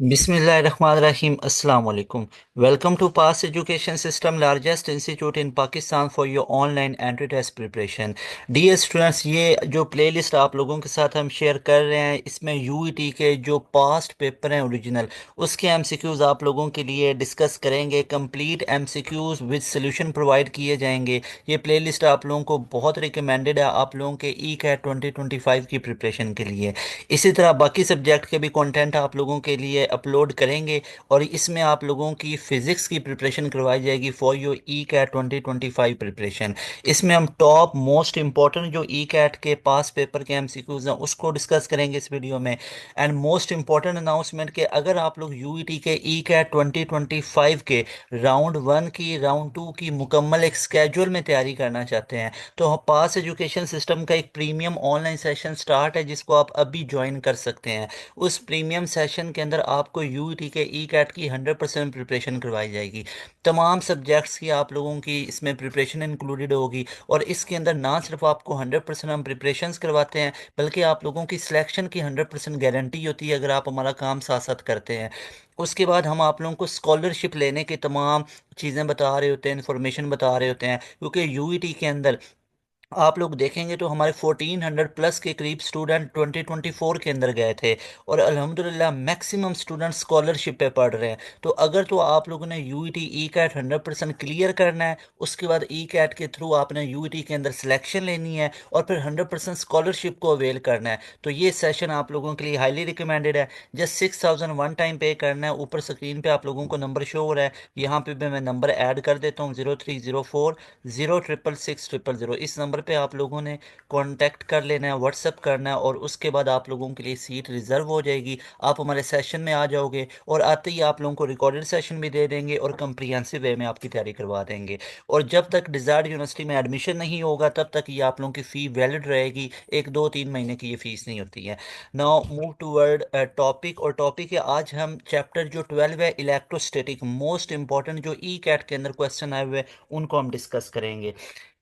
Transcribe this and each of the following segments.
Bismillahirrahmanirrahim. Assalamu alaikum. Welcome to Pass Education System, largest institute in Pakistan for your online entry test preparation. Dear students, ये जो playlist आप लोगों के साथ हम शेयर कर रहे हैं इसमें यूईटी के जो पास्ट पेपर हैं ओरिजिनल उसके एमसीक्यूज आप लोगों के लिए डिस्कस करेंगे। Complete MCQs with solution provide किए जाएंगे। ये प्लेलिस्ट आप लोगों को बहुत रिकमेंडेड है आप लोगों के ई कैट 2025 की प्रिपरेशन के लिए। इसी तरह बाकी सब्जेक्ट के भी कंटेंट आप लोगों के लिए अपलोड करेंगे और इसमें आप लोगों की फ़िज़िक्स की प्रिपरेशन करवाई जाएगी for your E CAT 2025 preparation. इसमें हम टॉप मोस्ट इंपॉर्टेंट जो ई कैट के पास पेपर के एमसीक्यूज़ हैं उसको डिस्कस करेंगे इस वीडियो में। एंड मोस्ट इंपॉर्टेंट अनाउंसमेंट के अगर आप लोग यूईटी के ई कैट 2025 के राउंड वन की राउंड टू की मुकम्मल एक स्केड्यूल में तैयारी करना चाहते हैं तो पास एजुकेशन सिस्टम का एक प्रीमियम ऑनलाइन सेशन स्टार्ट है जिसको आप अभी ज्वाइन कर सकते हैं। उस प्रीमियम सेशन के अंदर आपको यूईटी के ई कैट की 100% प्रिपरेशन करवाई जाएगी। तमाम सब्जेक्ट्स की आप लोगों की इसमें प्रिपरेशन इंक्लूडेड होगी और इसके अंदर ना सिर्फ आपको 100% हम प्रिपरेशन करवाते हैं बल्कि आप लोगों की सिलेक्शन की 100% गारंटी होती है अगर आप हमारा काम साथ साथ करते हैं। उसके बाद हम आप लोगों को स्कॉलरशिप लेने के तमाम चीज़ें बता रहे होते हैं, इन्फॉर्मेशन बता रहे होते हैं, क्योंकि यूईटी के अंदर आप लोग देखेंगे तो हमारे 1400 प्लस के करीब स्टूडेंट 2024 के अंदर गए थे और अल्हम्दुलिल्लाह मैक्सिमम स्टूडेंट स्कॉलरशिप पे पढ़ रहे हैं। तो अगर तो आप लोगों ने यूईटी ई कैट 100% क्लियर करना है उसके बाद ई कैट के थ्रू आपने यूईटी के अंदर सिलेक्शन लेनी है और फिर 100% स्कॉलरशिप को अवेल करना है तो ये सेशन आप लोगों के लिए हाईली रिकमेंडेड है। जस्ट 6000 वन टाइम पे करना है। ऊपर स्क्रीन पे आप लोगों को नंबर शो हो रहा है, यहाँ पे भी मैं नंबर ऐड कर देता हूँ 0304 0 666 0 इस नंबर पे आप लोगों ने कांटेक्ट कर लेना है, व्हाट्सअप करना है और उसके बाद आप लोगों के लिए सीट रिजर्व हो जाएगी। आप हमारे सेशन में आ जाओगे और आते ही आप लोगों को रिकॉर्डेड सेशन भी दे देंगे और कंप्रिहेंसिव वे में आपकी तैयारी करवा देंगे। और जब तक डिज़ायर्ड यूनिवर्सिटी में एडमिशन नहीं होगा तब तक ये आप लोगों की फ़ी वैलिड रहेगी। 1 2 3 महीने की ये फ़ीस नहीं होती है। Now move toward topic. और टॉपिक है आज हम चैप्टर जो 12 है इलेक्ट्रोस्टैटिक, मोस्ट इंपॉर्टेंट जो ई कैट के अंदर क्वेश्चन आए हुए हैं उनको हम डिस्कस करेंगे।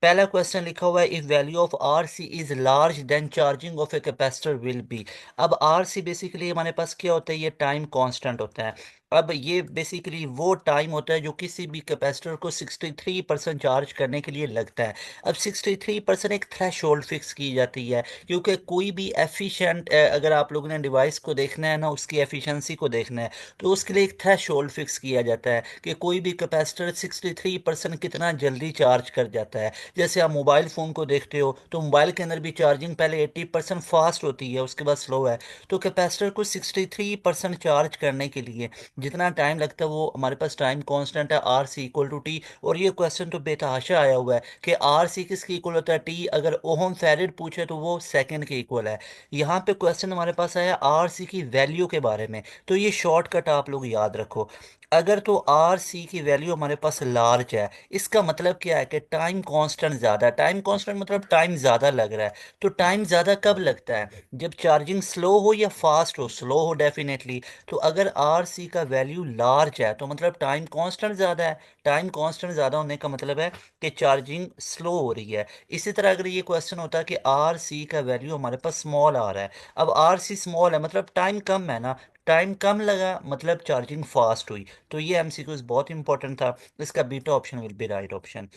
पहला क्वेश्चन लिखा हुआ है if value of R C is large then charging of a capacitor will be. अब आर सी बेसिकली हमारे पास क्या होता है, ये टाइम कांस्टेंट होता है। अब ये बेसिकली वो टाइम होता है जो किसी भी कैपेसिटर को 63% चार्ज करने के लिए लगता है। अब 63% एक थ्रेशोल्ड फिक्स की जाती है क्योंकि कोई भी एफिशिएंट अगर आप लोगों ने डिवाइस को देखना है ना, उसकी एफिशिएंसी को देखना है तो उसके लिए एक थ्रेशोल्ड फिक्स किया जाता है कि कोई भी कैपेसिटर 63% कितना जल्दी चार्ज कर जाता है। जैसे आप मोबाइल फ़ोन को देखते हो तो मोबाइल के अंदर भी चार्जिंग पहले 80% फास्ट होती है उसके बाद स्लो है। तो कैपेसिटर को 63% चार्ज करने के लिए जितना टाइम लगता है वो हमारे पास टाइम कांस्टेंट है R C equal to T. और ये क्वेश्चन तो बेतहाशा आया हुआ है कि आर सी किसके इक्वल होता है, टी। अगर ओहम फेरेड पूछे तो वो सेकंड के इक्वल है। यहाँ पे क्वेश्चन हमारे पास आया आर सी की वैल्यू के बारे में। तो ये शॉर्टकट आप लोग याद रखो। अगर तो आर सी की वैल्यू हमारे पास लार्ज है इसका मतलब क्या है कि टाइम कांस्टेंट ज़्यादा है। टाइम कांस्टेंट मतलब टाइम ज़्यादा लग रहा है। तो टाइम ज़्यादा कब लगता है, जब चार्जिंग स्लो हो या फास्ट हो। स्लो हो डेफिनेटली। तो अगर आर सी का वैल्यू लार्ज है तो मतलब टाइम कांस्टेंट ज़्यादा है। टाइम कांस्टेंट ज़्यादा होने का मतलब है कि चार्जिंग स्लो हो रही है। इसी तरह अगर ये क्वेश्चन होता है कि आर सी का वैल्यू हमारे पास स्मॉल आ रहा है, अब आर सी स्मॉल है मतलब टाइम कम है ना, टाइम कम लगा मतलब चार्जिंग फास्ट हुई। तो ये एमसीक्यूज बहुत इंपॉर्टेंट था। इसका beta option will be right option.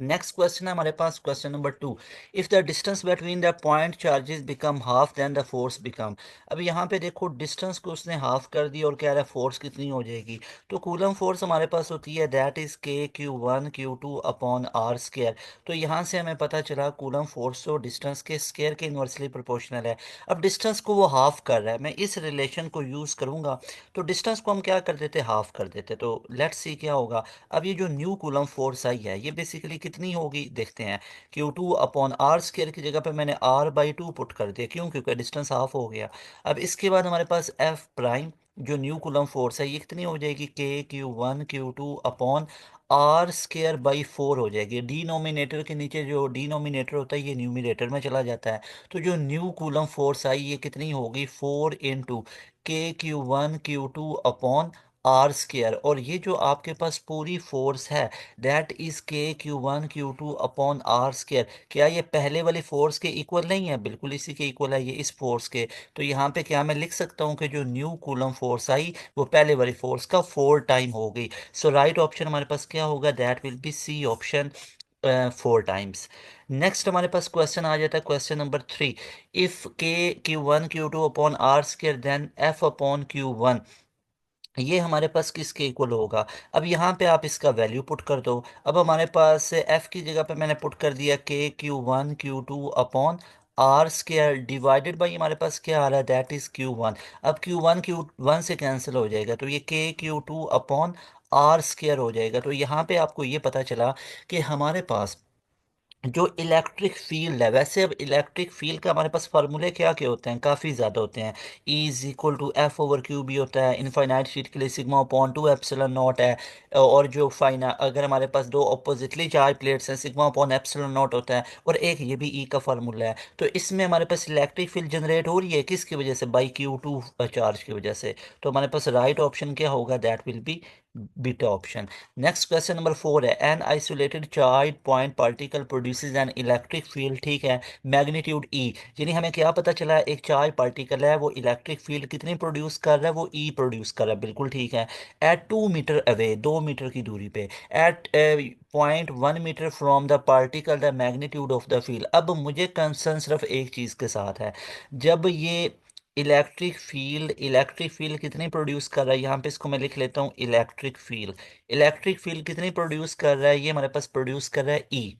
Next question है हमारे पास question number 2। If the distance between the point charges become half then the force become. अब यहाँ पे देखो डिस्टेंस को उसने हाफ कर दिया और कह रहा है फोर्स कितनी हो जाएगी। तो कूलम फोर्स हमारे पास होती है that is K Q1 Q2 upon R square. तो यहाँ से हमें पता चला कूलम फोर्स तो डिस्टेंस के स्केयर के इन्वर्सली प्रोपोर्शनल है। अब डिस्टेंस को वो हाफ कर रहा है, मैं इस रिलेशन को यूज़ करूँगा तो डिस्टेंस को हम क्या कर देते, हाफ कर देते। तो लेट्स सी क्या होगा। अब ये जो न्यू कूलम फोर्स आई है ये बेसिकली कितनी होगी देखते हैं। Q2 अपॉन आर स्केयर की जगह पे मैंने R/2 पुट कर दिया, क्यों, क्योंकि डिस्टेंस हाफ हो गया। अब इसके बाद हमारे पास F प्राइम जो न्यू कूलम फोर्स है ये कितनी हो जाएगी, K Q1 Q2 upon R² by 4 हो जाएगी। डिनोमिनेटर के नीचे जो डिनोमिनेटर होता है ये न्यूमिनेटर में चला जाता है। तो जो न्यू कूलम फोर्स आई ये कितनी होगी, 4 into K Q1 Q2 upon R square, और ये जो आपके पास पूरी फोर्स है that is K Q1 Q2 upon R square, क्या ये पहले वाली फोर्स के इक्वल नहीं है? बिल्कुल इसी के इक्वल है ये, इस फोर्स के। तो यहाँ पे क्या मैं लिख सकता हूँ कि जो न्यू कूलम फोर्स आई वो पहले वाली फोर्स का 4 टाइम हो गई। सो राइट ऑप्शन हमारे पास क्या होगा? That will be C option, 4 times. Next हमारे पास क्वेश्चन आ जाता है, question number 3। If K Q1 Q2 upon R square then F upon Q1, ये हमारे पास किसके इक्वल होगा? अब यहाँ पे आप इसका वैल्यू पुट कर दो। अब हमारे पास f की जगह पे मैंने पुट कर दिया K Q1 Q2 upon R square divided by, हमारे पास क्या आ रहा है? That is Q1। अब Q1 से कैंसिल हो जाएगा, तो ये K Q2 upon R square हो जाएगा। तो यहाँ पे आपको ये पता चला कि हमारे पास जो इलेक्ट्रिक फील्ड है, वैसे अब इलेक्ट्रिक फील्ड का हमारे पास फार्मूले क्या क्या होते हैं? काफ़ी ज़्यादा होते हैं। E is equal to F over Q भी होता है, इनफाइनाइट शीट के लिए sigma upon two epsilon not है। और जो फाइना अगर हमारे पास दो अपोजिटली चार्ज प्लेट्स हैं, सिग्मा अपॉन एप्सिलॉन नॉट होता है। और एक ये भी E का फार्मूला है। तो इसमें हमारे पास इलेक्ट्रिक फील्ड जनरेट हो रही है किसकी वजह से? बाई Q2 चार्ज की वजह से। तो हमारे पास राइट ऑप्शन क्या होगा? That will B beta option. Next question number 4 है, an isolated charge point particle produces an electric field, ठीक है, मैग्नीट्यूड ई। यानी हमें क्या पता चला है? एक चार्ज पार्टिकल है, वो इलेक्ट्रिक फील्ड कितनी प्रोड्यूस कर रहा है? वो ई प्रोड्यूस कर रहा है, बिल्कुल ठीक है। एट 2 मीटर अवे, 2 मीटर की दूरी पे, at 0.1 metre from the particle the magnitude of the field. अब मुझे कंसर्न सिर्फ एक चीज़ के साथ है, जब ये इलेक्ट्रिक फील्ड कितनी प्रोड्यूस कर रहा है? यहाँ पे इसको मैं लिख लेता हूँ, इलेक्ट्रिक फील्ड कितनी प्रोड्यूस कर रहा है? ये हमारे पास प्रोड्यूस कर रहा है ई।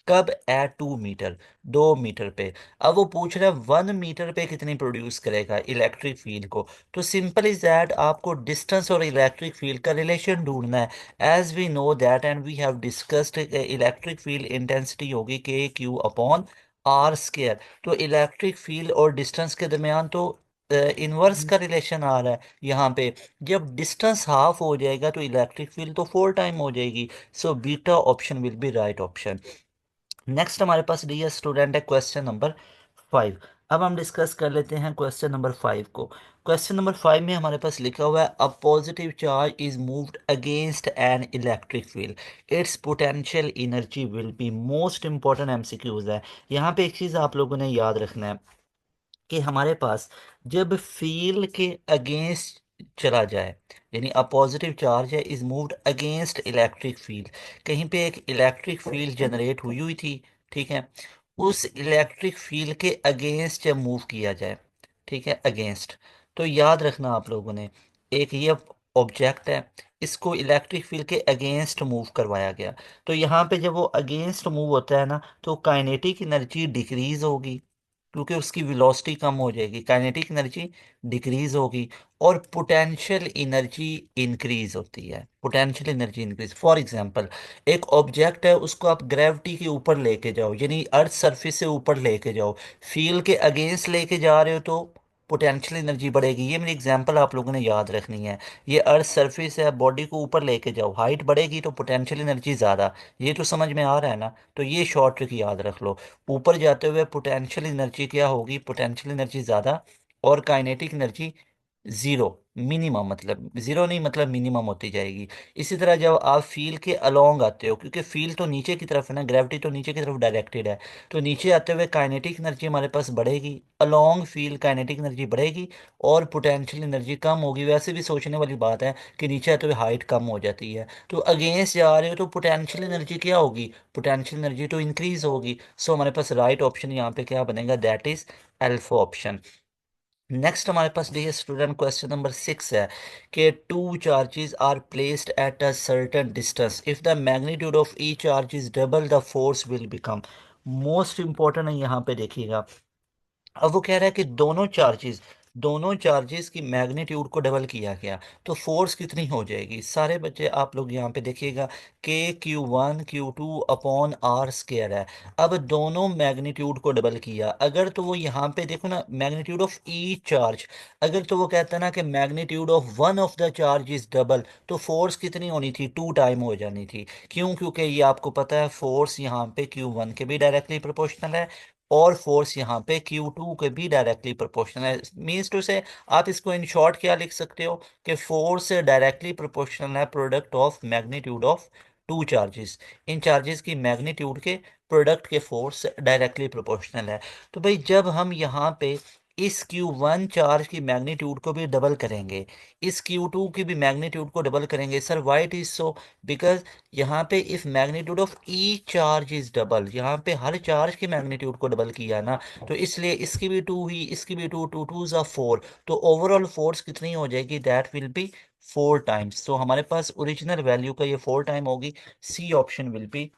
कब? एट 2 मीटर, 2 मीटर पे। अब वो पूछ रहा है 1 मीटर पे कितनी प्रोड्यूस करेगा इलेक्ट्रिक फील्ड को। तो सिंपल इज दैट, आपको डिस्टेंस और इलेक्ट्रिक फील्ड का रिलेशन ढूंढना है। As we know that and we have discussed, electric field intensity होगी K Q upon R square. तो इलेक्ट्रिक फील्ड और डिस्टेंस के दरमियान तो इनवर्स का रिलेशन आ रहा है यहाँ पे। जब डिस्टेंस हाफ हो जाएगा तो इलेक्ट्रिक फील्ड तो 4 टाइम हो जाएगी। So beta option will be right option. Next हमारे पास डियर स्टूडेंट है क्वेश्चन नंबर 5। अब हम डिस्कस कर लेते हैं क्वेश्चन नंबर 5 को। क्वेश्चन नंबर 5 में हमारे पास लिखा हुआ है, a positive charge is moved against an electric field, it's potential energy will be. Most important MCQs है। यहाँ पे एक चीज़ आप लोगों ने याद रखना है कि हमारे पास जब फील्ड के अगेंस्ट चला जाए, यानी अ पॉजिटिव चार्ज है is moved against electric field, कहीं पे एक इलेक्ट्रिक फील्ड जनरेट हुई हुई थी, ठीक है, उस इलेक्ट्रिक फील्ड के अगेंस्ट जब मूव किया जाए, ठीक है, अगेंस्ट, तो याद रखना आप लोगों ने, एक ये ऑब्जेक्ट है, इसको इलेक्ट्रिक फील्ड के अगेंस्ट मूव करवाया गया। तो यहाँ पे जब वो अगेंस्ट मूव होता है ना, तो काइनेटिक एनर्जी डिक्रीज होगी, क्योंकि उसकी वेलोसिटी कम हो जाएगी, काइनेटिक एनर्जी डिक्रीज होगी। और पोटेंशियल एनर्जी इंक्रीज होती है, potential energy increase. For example, एक ऑब्जेक्ट है, उसको आप ग्रेविटी के ऊपर लेके जाओ, यानी अर्थ सरफेस से ऊपर लेके जाओ, फील्ड के अगेंस्ट लेके जा रहे हो तो पोटेंशियल एनर्जी बढ़ेगी। ये मेरी एग्जांपल आप लोगों ने याद रखनी है। ये अर्थ सरफेस है, बॉडी को ऊपर लेके जाओ, हाइट बढ़ेगी तो पोटेंशियल एनर्जी ज़्यादा। ये तो समझ में आ रहा है ना? तो ये शॉर्ट ट्रिक याद रख लो। ऊपर जाते हुए पोटेंशियल एनर्जी क्या होगी? पोटेंशियल एनर्जी ज़्यादा, और काइनेटिक एनर्जी ज़ीरो, मिनिमम, मतलब ज़ीरो नहीं, मतलब मिनिमम होती जाएगी। इसी तरह जब आप फील्ड के अलोंग आते हो, क्योंकि फील्ड तो नीचे की तरफ है ना, ग्रेविटी तो नीचे की तरफ डायरेक्टेड है, तो नीचे आते हुए काइनेटिक एनर्जी हमारे पास बढ़ेगी, अलोंग फील्ड काइनेटिक एनर्जी बढ़ेगी, और पोटेंशियल एनर्जी कम होगी। वैसे भी सोचने वाली बात है कि नीचे आते हुए हाइट कम हो जाती है, तो अगेंस्ट जा रहे हो तो पोटेंशियल एनर्जी क्या होगी? पोटेंशियल एनर्जी तो इंक्रीज होगी। सो हमारे पास राइट ऑप्शन यहाँ पे क्या बनेगा? That is alpha option. Next हमारे पास देखिए स्टूडेंट, क्वेश्चन नंबर 6 है कि two charges are placed at a certain distance, if the magnitude of each charge is double the force will become. Most important है यहाँ पे देखिएगा। अब वो कह रहा है कि दोनों चार्जेस की मैग्नीट्यूड को डबल किया गया तो फोर्स कितनी हो जाएगी? सारे बच्चे आप लोग यहाँ पे देखिएगा, K Q1 Q2 upon R square है। अब दोनों मैग्नीट्यूड को डबल किया, अगर तो वो यहाँ पे देखो ना, मैग्नीट्यूड ऑफ ई चार्ज, अगर तो वो कहता है ना कि magnitude of one of the charge is double, तो फोर्स कितनी होनी थी? 2 टाइम हो जानी थी। क्यों? क्योंकि ये आपको पता है फोर्स यहाँ पे Q1 के भी डायरेक्टली प्रोपोर्शनल है, और फोर्स यहाँ पे Q2 के भी डायरेक्टली प्रोपोर्शनल है। मीन्स टू से आप इसको इन शॉर्ट क्या लिख सकते हो कि फोर्स डायरेक्टली प्रोपोर्शनल है product of magnitude of two charges. In charges की मैग्नीट्यूड के प्रोडक्ट के फोर्स डायरेक्टली प्रोपोर्शनल है। तो भाई जब हम यहाँ पे इस Q1 चार्ज की मैग्नीट्यूड को भी डबल करेंगे, इस Q2 की भी मैग्नीट्यूड को डबल करेंगे, sir why it is so? Because यहाँ पे if magnitude of E charge is double, यहाँ पे हर चार्ज की मैग्नीट्यूड को डबल किया ना, तो इसलिए इसकी भी टू हुई, इसकी भी टू, टू टू ज़ा फोर, तो ओवरऑल फोर्स कितनी हो जाएगी? That will B four times. तो हमारे पास ओरिजिनल वैल्यू का ये फोर टाइम होगी। C option will be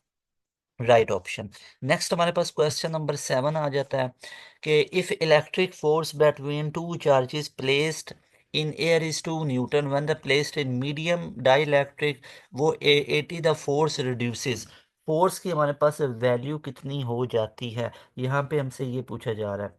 right option. Next हमारे पास क्वेश्चन नंबर 7 आ जाता है कि if electric force between two charges placed in air is 2 newton, when the placed in medium dielectric, वो 80 द फोर्स रिड्यूसेस। फोर्स की हमारे पास वैल्यू कितनी हो जाती है, यहाँ पे हमसे ये पूछा जा रहा है।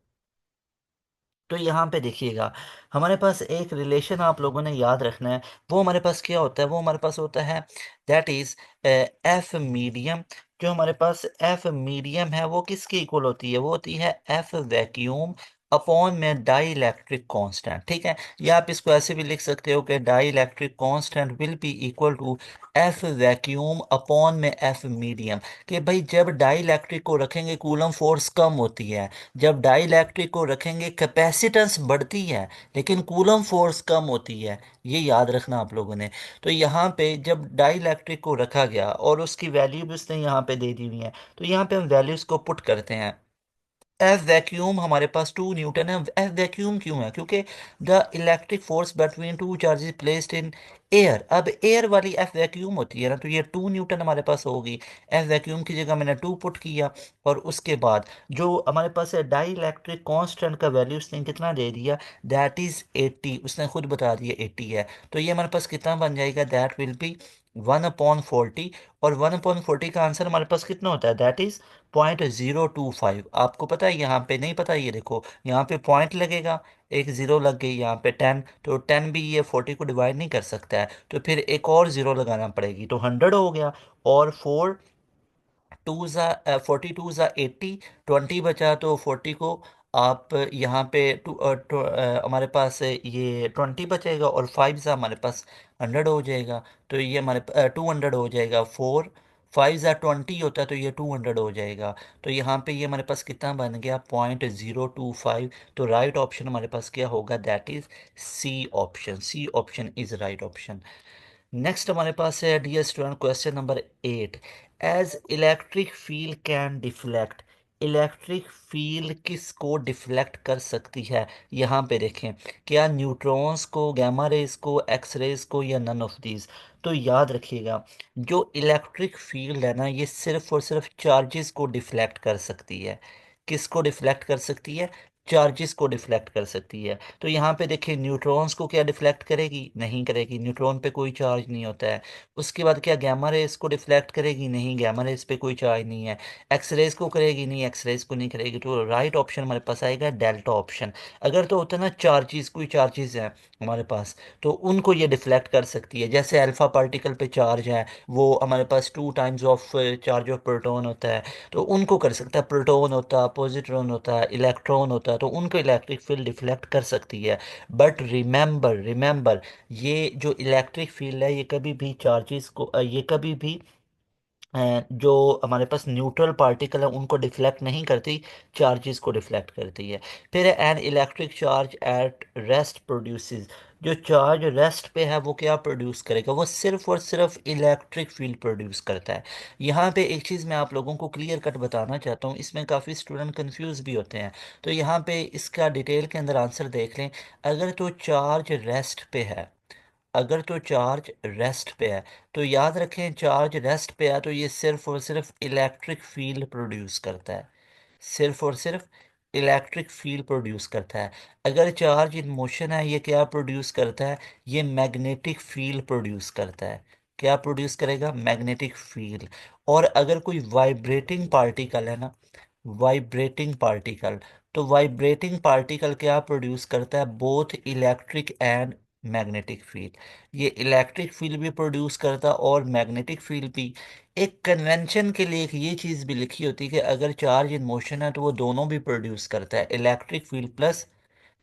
तो यहाँ पे देखिएगा, हमारे पास एक रिलेशन आप लोगों ने याद रखना है। वो हमारे पास क्या होता है? वो हमारे पास होता है दैट इज एफ मीडियम। जो हमारे पास एफ मीडियम है वो किसके इक्वल होती है? वो होती है एफ वैक्यूम अपॉन में डाई इलेक्ट्रिक कॉन्स्टेंट। ठीक है, या आप इसको ऐसे भी लिख सकते हो कि dielectric constant will be equal to F vacuum upon में एफ मीडियम। कि भाई जब डाई इलेक्ट्रिक को रखेंगे कूलम फोर्स कम होती है, जब डाइइलेक्ट्रिक को रखेंगे कैपेसिटेंस बढ़ती है, लेकिन कूलम फोर्स कम होती है। ये याद रखना आप लोगों ने। तो यहाँ पे जब डाइइलेक्ट्रिक को रखा गया और उसकी वैल्यू भी उसने यहाँ पे दे दी हुई है, तो यहाँ पे हम वैल्यूज को पुट करते हैं। एफ वैक्यूम हमारे पास 2 न्यूटन है। एफ वैक्यूम क्यों है? क्योंकि the electric force between two charges placed in air. अब एयर वाली एफ वैक्यूम होती है ना, तो ये 2 न्यूटन हमारे पास होगी। एफ वैक्यूम की जगह मैंने 2 पुट किया, और उसके बाद जो हमारे पास है डाई इलेक्ट्रिक कॉन्स्टेंट का वैल्यू उसने कितना दे दिया? That is 80। उसने खुद बता दिया 80 है। तो ये हमारे पास कितना बन जाएगा? That will B 1/40। और 1/40 का आंसर हमारे पास कितना होता है? That is 0.025। आपको पता है? यहाँ पे नहीं पता, ये देखो यहाँ पे पॉइंट लगेगा, एक जीरो लग गई यहाँ पे 10, तो 10 भी ये 40 को डिवाइड नहीं कर सकता है, तो फिर एक और जीरो लगाना पड़ेगी, तो 100 हो गया। और 42 ज़ा 80, 20 बचा, तो 40 को आप यहाँ पे हमारे पास ये 20 बचेगा, और 5 ज़ा हमारे पास 100 हो जाएगा। तो ये हमारे 200 हो जाएगा। 4 5 ज़ा 20 होता है, तो ये 200 हो जाएगा। तो यहाँ पे ये हमारे पास कितना बन गया? 0.025। तो राइट ऑप्शन हमारे पास क्या होगा? That is C option. C option is right option. Next हमारे पास है dear student question number 8। As electric field can deflect, electric field किसको डिफ्लेक्ट कर सकती है? यहाँ पे देखें, क्या न्यूट्रॉन्स को, गामा रेज को, एक्स रेज को, या नन ऑफ दीज? तो याद रखिएगा, जो इलेक्ट्रिक फील्ड है ना, ये सिर्फ और सिर्फ चार्जेस को डिफ्लेक्ट कर सकती है। किसको डिफ्लेक्ट कर सकती है? चार्जेस को डिफ्लेक्ट कर सकती है। तो यहाँ पे देखिए, न्यूट्रॉन्स को क्या डिफ्लेक्ट करेगी? नहीं करेगी, न्यूट्रॉन पे कोई चार्ज नहीं होता है। उसके बाद क्या गैमा रेस को डिफ्लेक्ट करेगी? नहीं, गैमा रेस पे कोई चार्ज नहीं है। एक्स रेस को करेगी? नहीं, एक्स रेस को नहीं करेगी। तो राइट ऑप्शन हमारे पास आएगा डेल्टा ऑप्शन। अगर तो होता है ना चार्जेस, कोई चार्जेस हैं हमारे पास, तो उनको ये डिफ्लेक्ट कर सकती है। जैसे अल्फा पार्टिकल पे चार्ज है, वो हमारे पास 2 times of charge of proton होता है, तो उनको कर सकता है। प्रोटॉन होता है, पॉजिट्रॉन होता है, इलेक्ट्रॉन होता है, तो उनको इलेक्ट्रिक फील्ड डिफ्लेक्ट कर सकती है। बट रिमेंबर, रिमेंबर, ये जो इलेक्ट्रिक फील्ड है, ये कभी भी चार्जेस को ये कभी भी जो हमारे पास न्यूट्रल पार्टिकल है उनको डिफ्लेक्ट नहीं करती, चार्जेस को डिफ्लेक्ट करती है। फिर an electric charge at rest produces, जो चार्ज रेस्ट पे है वो क्या प्रोड्यूस करेगा? वो सिर्फ और सिर्फ इलेक्ट्रिक फील्ड प्रोड्यूस करता है। यहाँ पे एक चीज़ मैं आप लोगों को क्लियर कट बताना चाहता हूँ, इसमें काफ़ी स्टूडेंट कंफ्यूज भी होते हैं। तो यहाँ पे इसका डिटेल के अंदर आंसर देख लें। अगर तो चार्ज रेस्ट पे है, अगर तो चार्ज रेस्ट पे है, तो याद रखें चार्ज रेस्ट पे है तो ये सिर्फ और सिर्फ इलेक्ट्रिक फील्ड प्रोड्यूस करता है। सिर्फ और सिर्फ इलेक्ट्रिक फील्ड प्रोड्यूस करता है। अगर चार्ज इन मोशन है, ये क्या प्रोड्यूस करता है? ये मैग्नेटिक फील्ड प्रोड्यूस करता है। क्या प्रोड्यूस करेगा? Magnetic field. और अगर कोई वाइब्रेटिंग पार्टिकल है ना, वाइब्रेटिंग पार्टिकल, तो वाइब्रेटिंग पार्टिकल क्या प्रोड्यूस करता है? Both electric and magnetic field. ये इलेक्ट्रिक फील्ड भी प्रोड्यूस करता और मैग्नेटिक फील्ड भी। एक कन्वेंशन के लिए एक ये चीज़ भी लिखी होती है कि अगर चार्ज इन मोशन है तो वो दोनों भी प्रोड्यूस करता है, electric field plus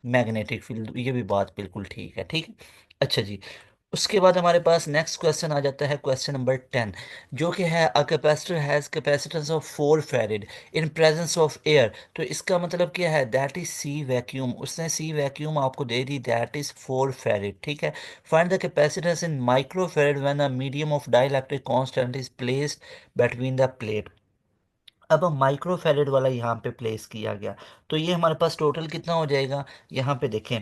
magnetic field. ये भी बात बिल्कुल ठीक है, ठीक है। अच्छा जी, उसके बाद हमारे पास नेक्स्ट क्वेश्चन आ जाता है, क्वेश्चन नंबर 10, जो कि है a capacitor has capacitance of 4 farad in presence of air. तो इसका मतलब क्या है, दैट इज सी वैक्यूम। उसने सी वैक्यूम आपको दे दी, दैट इज 4 फैरेड, ठीक है। Find the capacitance in micro farad when a medium of dielectric constant is placed between the plate. अब माइक्रो फैरेड वाला यहाँ पे प्लेस किया गया, तो ये हमारे पास टोटल कितना हो जाएगा, यहाँ पे देखें।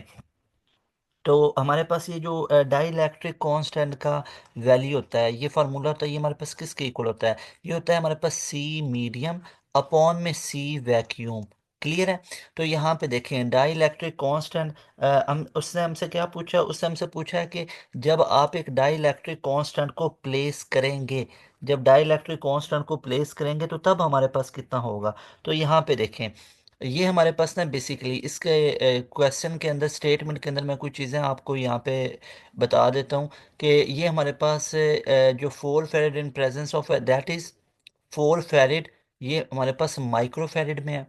तो हमारे पास ये जो डाइलेक्ट्रिक कांस्टेंट का वैल्यू होता है, ये फार्मूला होता है, ये हमारे पास किसके इक्वल होता है, ये होता है हमारे पास सी मीडियम अपॉन में सी वैक्यूम। क्लियर है। तो यहाँ पे देखें डाइलेक्ट्रिक कांस्टेंट, हम उसने हमसे क्या पूछा, उसने हमसे पूछा है कि जब आप एक डाइलेक्ट्रिक कांस्टेंट को प्लेस करेंगे, जब डाइलेक्ट्रिक कांस्टेंट को प्लेस करेंगे तो तब हमारे पास कितना होगा। तो यहाँ पे देखें, ये हमारे पास ना बेसिकली इसके क्वेश्चन के अंदर, स्टेटमेंट के अंदर मैं कुछ चीज़ें आपको यहाँ पे बता देता हूँ कि ये हमारे पास जो 4 farad in presence of that is 4 farad, ये हमारे पास माइक्रो फैरेड में है।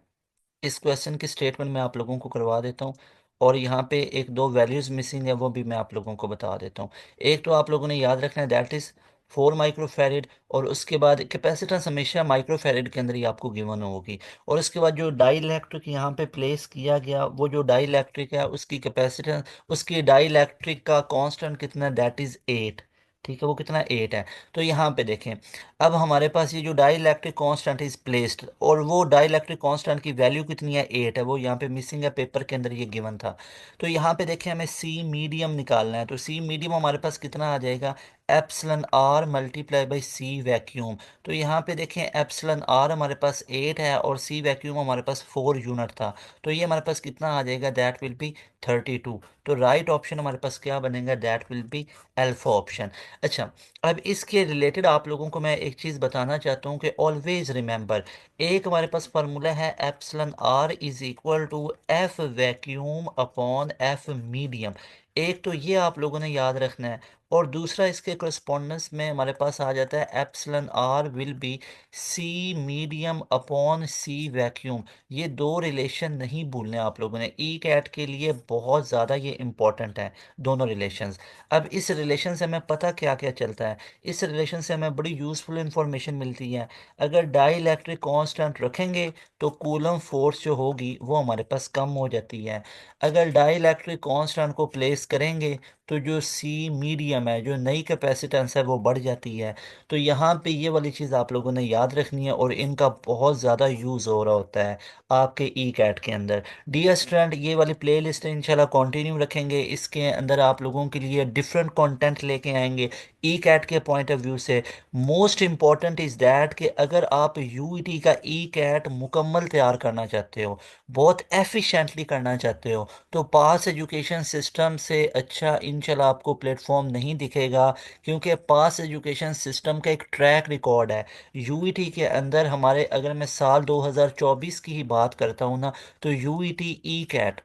इस क्वेश्चन की स्टेटमेंट मैं आप लोगों को करवा देता हूँ। और यहाँ पे एक दो वैल्यूज़ मिसिंग है, वो भी मैं आप लोगों को बता देता हूँ। एक तो आप लोगों ने याद रखना है, दैट इज़ 4 माइक्रोफैरेड। और उसके बाद कैपेसिटेंस हमेशा माइक्रोफैरेड के अंदर ही आपको गिवन होगी। और उसके बाद जो डाई इलेक्ट्रिक यहाँ पे प्लेस किया गया, वो जो डाई इलेक्ट्रिक है उसकी कैपेसिटेंस, उसकी डाई इलेक्ट्रिक का कांस्टेंट कितना, दैट इज़ 8। ठीक है, वो कितना, 8 है। तो यहाँ पे देखें, अब हमारे पास ये जो dielectric constant is placed, और वो डाई इलेक्ट्रिक कांस्टेंट की वैल्यू कितनी है, 8 है। वो यहाँ पे मिसिंग है, पेपर के अंदर ये गिवन था। तो यहाँ पे देखें, हमें सी मीडियम निकालना है। तो सी मीडियम हमारे पास कितना आ जाएगा, epsilon R multiply by C vacuum. तो यहाँ पे देखें, एप्सिलन आर हमारे पास 8 है और सी वैक्यूम हमारे पास 4 यूनिट था। तो ये हमारे पास कितना आ जाएगा, दैट विल बी 32। तो राइट ऑप्शन हमारे पास क्या बनेगा, that will be alpha option. अच्छा, अब इसके रिलेटेड आप लोगों को मैं एक चीज़ बताना चाहता हूँ कि ऑलवेज रिमेंबर, एक हमारे पास फार्मूला है, epsilon R is equal to F vacuum upon F medium. एक तो ये आप लोगों ने याद रखना है। और दूसरा, इसके करस्पॉन्डेंस में हमारे पास आ जाता है, epsilon R will be C medium upon C vacuum. ये दो रिलेशन नहीं भूलने आप लोगों ने, ई कैट के लिए बहुत ज़्यादा ये इंपॉर्टेंट है, दोनों रिलेशंस। अब इस रिलेशन से हमें पता क्या क्या चलता है, इस रिलेशन से हमें बड़ी यूज़फुल इंफॉर्मेशन मिलती है। अगर डाई इलेक्ट्रिक कांस्टेंट रखेंगे तो कूलम फोर्स जो होगी वो हमारे पास कम हो जाती है। अगर डाई इलेक्ट्रिक कांस्टेंट को प्लेस करेंगे तो जो सी मीडियम है, जो नई कैपेसिटेंस है, वो बढ़ जाती है। तो यहाँ पे ये वाली चीज़ आप लोगों ने याद रखनी है, और इनका बहुत ज़्यादा यूज़ हो रहा होता है आपके ई कैट के अंदर। डियर स्टूडेंट, ये वाली प्ले लिस्ट इंशाल्लाह कंटिन्यू रखेंगे, इसके अंदर आप लोगों के लिए डिफरेंट कंटेंट लेके आएंगे ई कैट के पॉइंट ऑफ व्यू से। मोस्ट इम्पॉर्टेंट इज़ दैट कि अगर आप यूईटी का ई कैट मुकम्मल तैयार करना चाहते हो, बहुत एफिशिएंटली करना चाहते हो, तो पास एजुकेशन सिस्टम से अच्छा इंशाल्लाह आपको प्लेटफॉर्म नहीं दिखेगा। क्योंकि पास एजुकेशन सिस्टम का एक ट्रैक रिकॉर्ड है यूईटी के अंदर हमारे। अगर मैं साल 2024 की ही बात करता हूँ ना, तो यूईटी ई कैट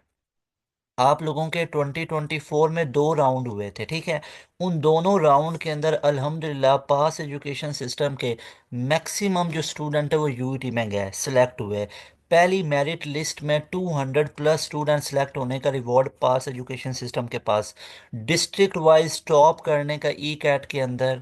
आप लोगों के 2024 में 2 राउंड हुए थे, ठीक है। उन दोनों राउंड के अंदर अल्हम्दुलिल्लाह पास एजुकेशन सिस्टम के मैक्सिमम जो स्टूडेंट है वो यूईटी में गए, सिलेक्ट हुए। पहली मेरिट लिस्ट में 200 प्लस स्टूडेंट सेलेक्ट होने का रिवॉर्ड पास एजुकेशन सिस्टम के पास। डिस्ट्रिक्ट वाइज टॉप करने का ई कैट के अंदर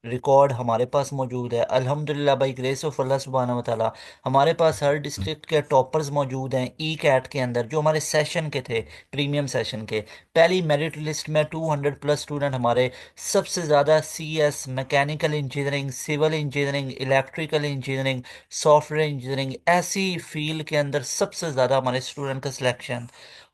रिकॉर्ड हमारे पास मौजूद है अल्हम्दुलिल्लाह, बाई ग्रेस ऑफ अल्लाह सुब्हानहू व तआला। हमारे पास हर डिस्ट्रिक्ट के टॉपर्स मौजूद हैं ई कैट के अंदर, जो हमारे सेशन के थे, प्रीमियम सेशन के। पहली मेरिट लिस्ट में 200 प्लस स्टूडेंट हमारे। सबसे ज़्यादा CS, mechanical engineering, civil engineering, electrical engineering, software engineering, ऐसी फील्ड के अंदर सबसे ज़्यादा हमारे स्टूडेंट का सिलेक्शन।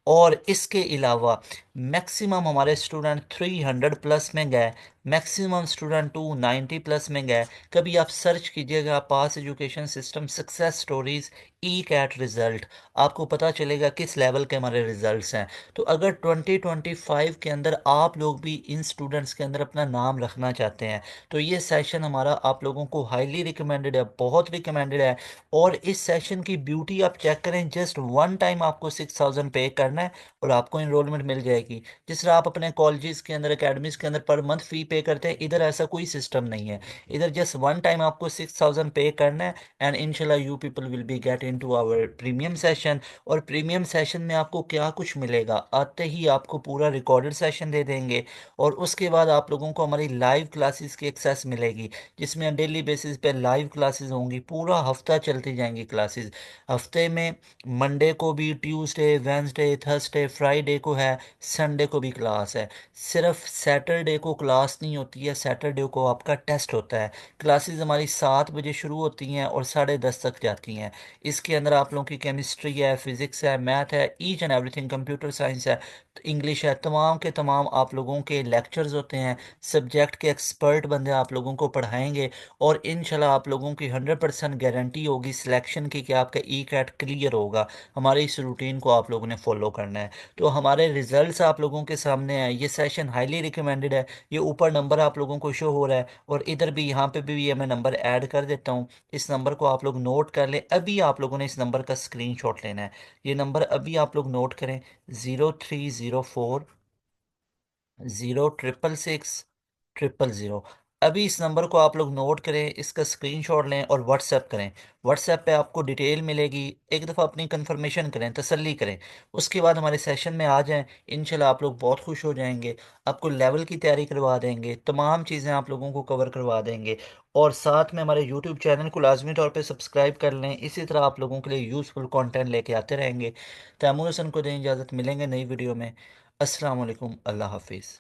और इसके अलावा मैक्सिमम हमारे स्टूडेंट 300 प्लस में गए, मैक्सिमम स्टूडेंट 290 प्लस में गए। कभी आप सर्च कीजिएगा pass education system success stories E CAT result, आपको पता चलेगा किस लेवल के हमारे रिजल्ट्स हैं। तो अगर 2025 के अंदर आप लोग भी इन स्टूडेंट्स के अंदर अपना नाम रखना चाहते हैं, तो ये सेशन हमारा आप लोगों को हाईली रिकमेंडेड है, बहुत रिकमेंडेड है। और इस सेशन की ब्यूटी आप चेक करें, जस्ट वन टाइम आपको 6000 पे करना है और आपको इनरोलमेंट मिल जाएगी। जाएगी। जिस तरह आप अपने कॉलेजेस के अंदर, एकेडमीज के अंदर पर मंथ फ़ी पे करते हैं, इधर ऐसा कोई सिस्टम नहीं है। इधर जस्ट वन टाइम आपको 6000 पे करना है, एंड इंशाल्लाह you people will be get into our premium session. और प्रीमियम सेशन में आपको क्या कुछ मिलेगा, आते ही आपको पूरा रिकॉर्डेड सेशन दे देंगे। और उसके बाद आप लोगों को हमारी लाइव क्लासेस की एक्सेस मिलेगी, जिसमें डेली बेसिस पे लाइव क्लासेस होंगी, पूरा हफ्ता चलती जाएंगी क्लासेस। हफ्ते में मंडे को भी, ट्यूसडे, वेंसडे, थर्सडे, फ्राइडे को है, संडे को भी क्लास है। सिर्फ सैटरडे को क्लास नहीं होती है, सैटरडे को आपका टेस्ट होता है। क्लासेस हमारी 7 बजे शुरू होती हैं और 10:30 तक जाती हैं। इसके अंदर आप लोगों की केमिस्ट्री है, फिजिक्स है, मैथ है, each and everything, computer science है, इंग्लिश है, तमाम के तमाम आप लोगों के लेक्चर्स होते हैं। सब्जेक्ट के एक्सपर्ट बंदे आप लोगों को पढ़ाएंगे। और इंशाल्लाह आप लोगों की 100% गारंटी होगी सिलेक्शन की कि आपका ई कैट क्लियर होगा। हमारे इस रूटीन को आप लोगों ने फॉलो करना है। तो हमारे रिजल्ट्स आप लोगों के सामने हैं, ये सेशन हाईली रिकमेंडेड है। ये ऊपर नंबर आप लोगों को शो हो रहा है, और इधर भी, यहाँ पे भी ये मैं नंबर ऐड कर देता हूँ। इस नंबर को आप लोग नोट कर लें। अभी आप लोगों ने इस नंबर का स्क्रीनशॉट लेना है। ये नंबर अभी आप लोग नोट करें: 0304 0666600। अभी इस नंबर को आप लोग नोट करें, इसका स्क्रीनशॉट लें और व्हाट्सएप करें। व्हाट्सएप पे आपको डिटेल मिलेगी। एक दफ़ा अपनी कंफर्मेशन करें, तसल्ली करें। उसके बाद हमारे सेशन में आ जाएं। इंशाल्लाह आप लोग बहुत खुश हो जाएंगे। आपको लेवल की तैयारी करवा देंगे, तमाम चीज़ें आप लोगों को कवर करवा देंगे। और साथ में हमारे यूट्यूब चैनल को लाजमी तौर पे सब्सक्राइब कर लें। इसी तरह आप लोगों के लिए यूज़फुल कंटेंट लेके आते रहेंगे। तैमूर हसन को दें इजाज़त, मिलेंगे नई वीडियो में। अस्सलाम वालेकुम, अल्लाह हाफिज़।